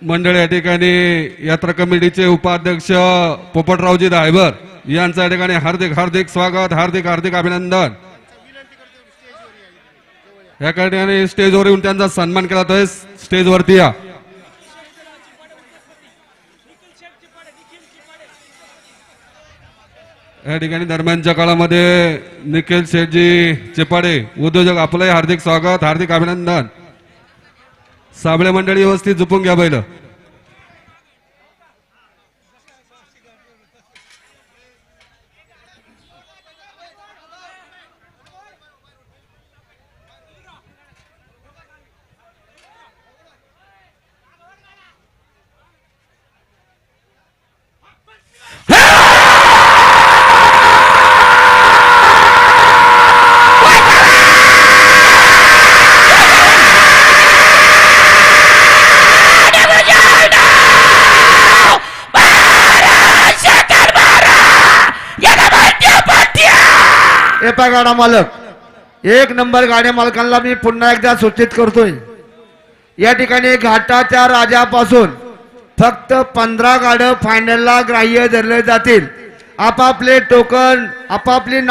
मंडळ या ठिकाणी यात्रा कमिटीचे उपाध्यक्ष पोपटरावजी दायबर यांचं या ठिकाणी हार्दिक हार्दिक स्वागत, हार्दिक हार्दिक अभिनंदन. या ठिकाणी स्टेजवर येऊन त्यांचा सन्मान केला जातोय. स्टेजवरती या. या ठिकाणी दरम्यानच्या काळामध्ये निखिल शेठजी चिपाडे उद्योजक आपलंही हार्दिक स्वागत, हार्दिक अभिनंदन. साबळे मंडळी व्यवस्थित झोपून घ्या बैल. गाडा मालक एक नंबर गाड्या मालकांना मी पुन्हा एकदा सूचित करतोय, या ठिकाणी घाटाच्या राजापासून फक्त 15 गाड्या फायनलला ग्राह्य धरले जातील. आपापले टोकन आपापली